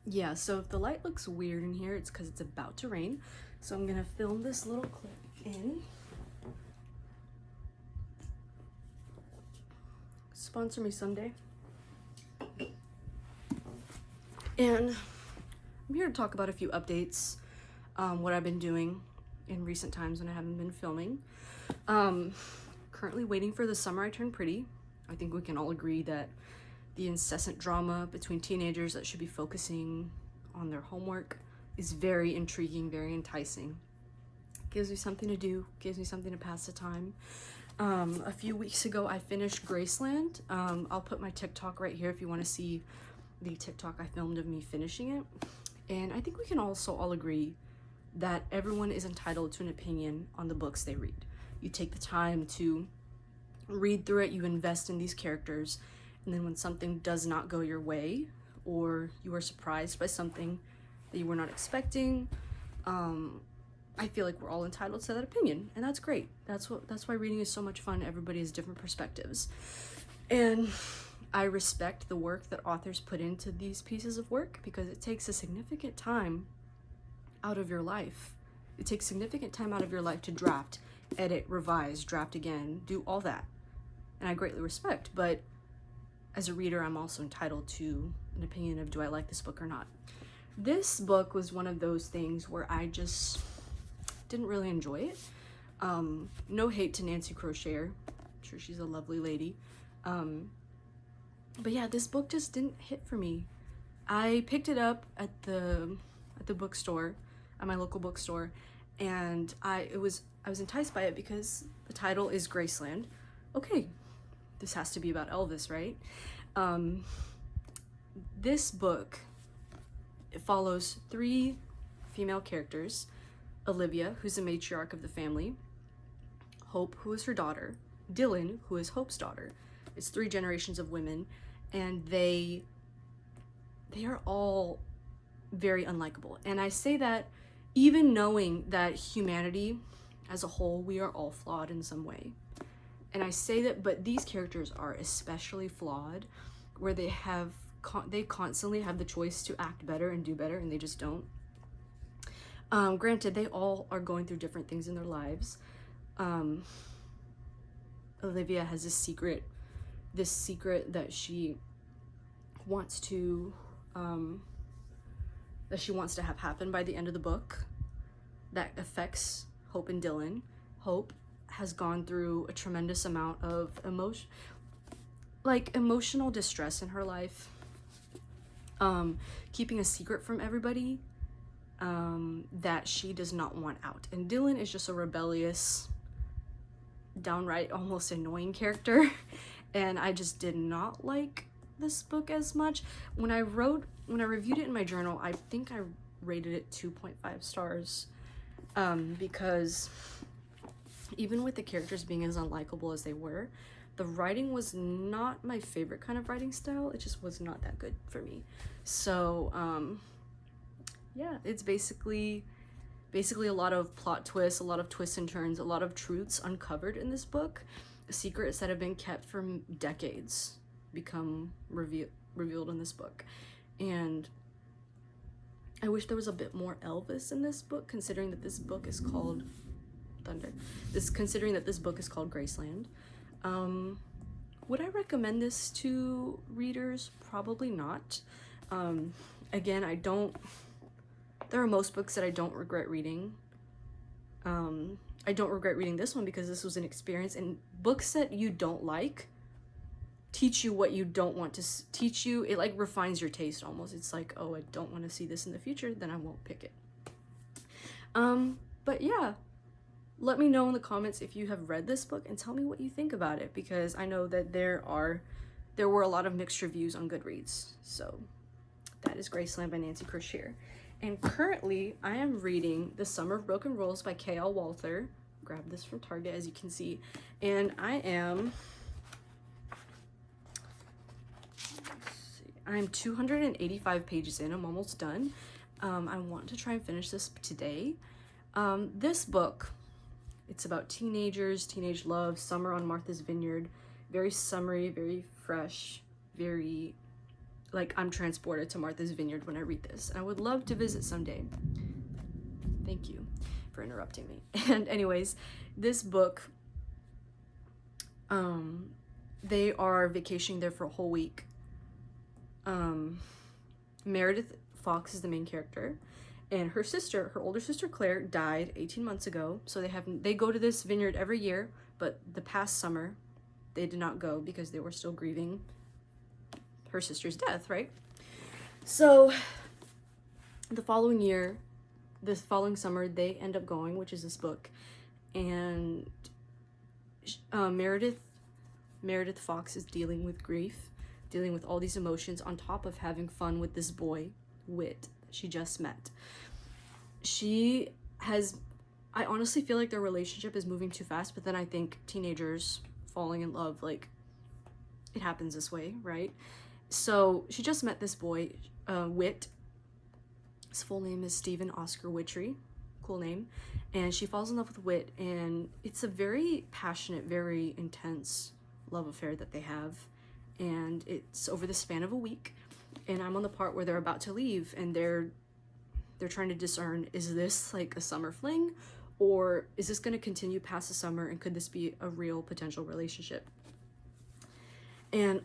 Yeah, so if the light looks weird in here, it's because it's about to rain. So I'm gonna film this little clip in. Sponsor me someday. And I'm here to talk about a few updates, what I've been doing in recent times when I haven't been filming. Currently waiting for The Summer I Turned Pretty. I think we can all agree that the incessant drama between teenagers that should be focusing on their homework is very intriguing, very enticing. Gives me something to do, gives me something to pass the time. A few weeks ago, I finished Graceland. I'll put my TikTok right here if you want to see the TikTok I filmed of me finishing it. And I think we can also all agree that everyone is entitled to an opinion on the books they read. You take the time to read through it, you invest in these characters, and then when something does not go your way, or you are surprised by something that you were not expecting, I feel like we're all entitled to that opinion, and that's great. That's why reading is so much fun. Everybody has different perspectives, and I respect the work that authors put into these pieces of work because it takes a significant time out of your life. It takes significant time out of your life to draft, edit, revise, draft again, do all that, and I greatly respect. But as a reader, I'm also entitled to an opinion of, do I like this book or not? This book was one of those things where I just didn't really enjoy it. No hate to Nancy Crochet. I'm sure she's a lovely lady. But yeah, this book just didn't hit for me. I picked it up at the bookstore, at my local bookstore, and I was enticed by it because the title is Graceland. Okay, this has to be about Elvis, right? This book, it follows 3 female characters: Olivia, who's the matriarch of the family; Hope, who is her daughter; Dylan, who is Hope's daughter. It's 3 generations of women, and they are all very unlikable. And I say that even knowing that humanity as a whole, we are all flawed in some way. And I say that, but these characters are especially flawed, where they constantly have the choice to act better and do better, and they just don't. Granted, they all are going through different things in their lives. Olivia has this secret that she wants to have happen by the end of the book that affects Hope and Dylan. Hope has gone through a tremendous amount of emotional distress in her life, keeping a secret from everybody that she does not want out. And Dylan is just a rebellious, downright almost annoying character, and I just did not like this book as much. When I reviewed it in my journal, I think I rated it 2.5 stars, because even with the characters being as unlikable as they were, the writing was not my favorite kind of writing style. It just was not that good for me. So yeah, it's basically a lot of plot twists, a lot of twists and turns, a lot of truths uncovered in this book. Secrets that have been kept for decades become revealed in this book. And I wish there was a bit more Elvis in this book, considering that this book is called Graceland. Would I recommend this to readers? Probably not. Again, there are most books that I don't regret reading. I don't regret reading this one because this was an experience, and books that you don't like teach you what you don't want to teach you. It like refines your taste almost. It's like, oh, I don't want to see this in the future, then I won't pick it. But yeah, let me know in the comments if you have read this book and tell me what you think about it, because I know that there were a lot of mixed reviews on Goodreads. So that is Graceland by Nancy Crochet. And currently I am reading The Summer of Broken Rules by K.L. Walther. Grabbed this from Target, as you can see. And I'm 285 pages in. I'm almost done. I want to try and finish this today. This book, it's about teenagers, teenage love, summer on Martha's Vineyard. Very summery, very fresh, very like I'm transported to Martha's Vineyard when I read this. And I would love to visit someday. Thank you for interrupting me. And anyways, this book, they are vacationing there for a whole week. Meredith Fox is the main character, and her sister, her older sister Claire, died 18 months ago. So they go to this vineyard every year, but the past summer they did not go because they were still grieving her sister's death, right? So the following year, this following summer, they end up going, which is this book, and Meredith Fox is dealing with grief, dealing with all these emotions on top of having fun with this boy, Whit, that she just met. I honestly feel like their relationship is moving too fast, but then I think teenagers falling in love, like, it happens this way, right? So she just met this boy, Whit. His full name is Stephen Oscar Witry, cool name, and she falls in love with Whit, and it's a very passionate, very intense love affair that they have, and it's over the span of a week. And I'm on the part where they're about to leave, and they're trying to discern, is this like a summer fling, or is this going to continue past the summer, and could this be a real potential relationship? And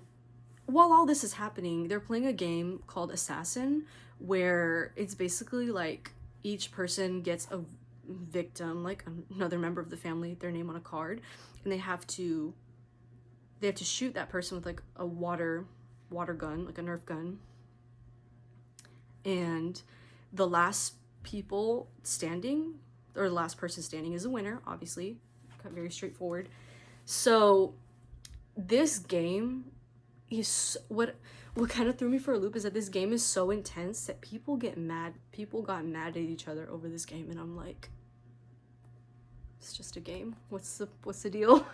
while all this is happening, they're playing a game called Assassin, where it's basically like each person gets a victim, like another member of the family, their name on a card, and they have to shoot that person with like a water gun, like a Nerf gun. And the last people standing, or the last person standing, is a winner, obviously. Very straightforward. So this game is what kind of threw me for a loop is that this game is so intense that people got mad at each other over this game, and I'm like, it's just a game. What's the deal?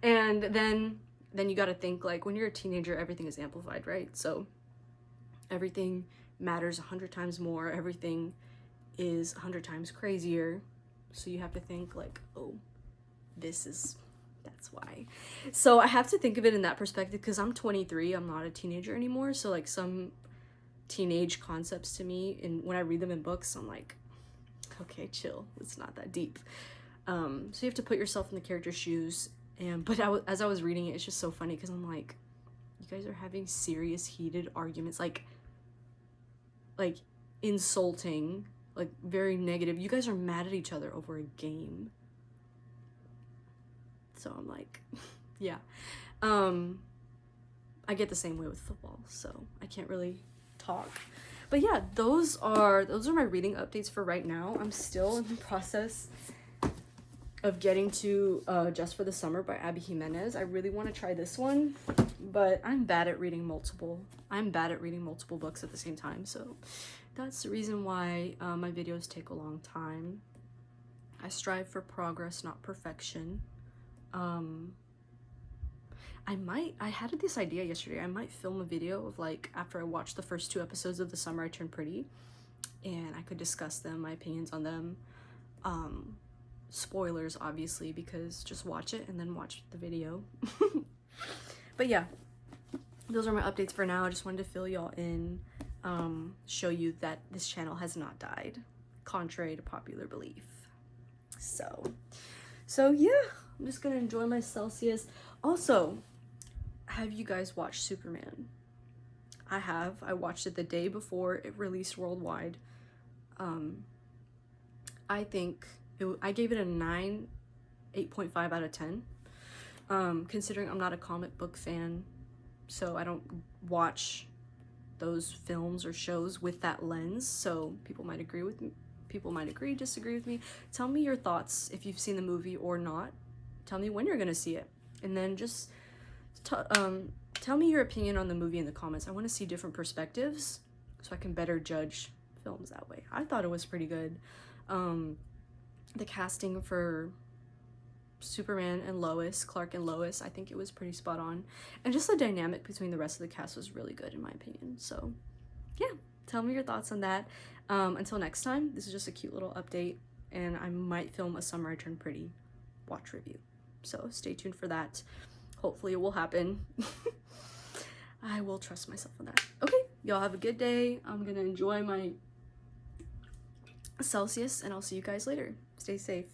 And then you got to think, like, when you're a teenager, everything is amplified, right? So everything matters 100 times more. Everything is 100 times crazier. So you have to think like, oh, that's why. So I have to think of it in that perspective, because I'm 23, I'm not a teenager anymore. So like some teenage concepts to me, and when I read them in books, I'm like, okay, chill, it's not that deep. So you have to put yourself in the character's shoes. But as I was reading it, it's just so funny, because I'm like, you guys are having serious heated arguments, like insulting, like very negative. You guys are mad at each other over a game. So I'm like, yeah. I get the same way with football, so I can't really talk. But yeah, those are my reading updates for right now. I'm still in the process of getting to Just for the Summer by Abby Jimenez. I really want to try this one, but I'm bad at reading multiple books at the same time, so that's the reason why my videos take a long time. I strive for progress, not perfection. I had this idea yesterday. I might film a video of, like, after I watch the first 2 episodes of The Summer I Turned Pretty, and I could discuss them, my opinions on them. Spoilers, obviously, because just watch it and then watch the video. But yeah, those are my updates for now. I just wanted to fill y'all in, show you that this channel has not died, contrary to popular belief. So yeah, I'm just gonna enjoy my Celsius. Also, have you guys watched Superman? I have. I watched it the day before it released worldwide. I think I gave it a 8.5 out of 10. Considering I'm not a comic book fan, so I don't watch those films or shows with that lens, so people might agree, disagree with me. Tell me your thoughts if you've seen the movie or not. Tell me when you're gonna see it, and then just tell me your opinion on the movie in the comments. I want to see different perspectives so I can better judge films that way. I thought it was pretty good. The casting for Superman and Lois, Clark and Lois, I think it was pretty spot on, and just the dynamic between the rest of the cast was really good in my opinion. So yeah, tell me your thoughts on that. Until next time, this is just a cute little update, and I might film a Summer I Turned Pretty watch review, so stay tuned for that. Hopefully it will happen. I will trust myself on that. Okay, Y'all have a good day. I'm gonna enjoy my Celsius, and I'll see you guys later. Stay safe.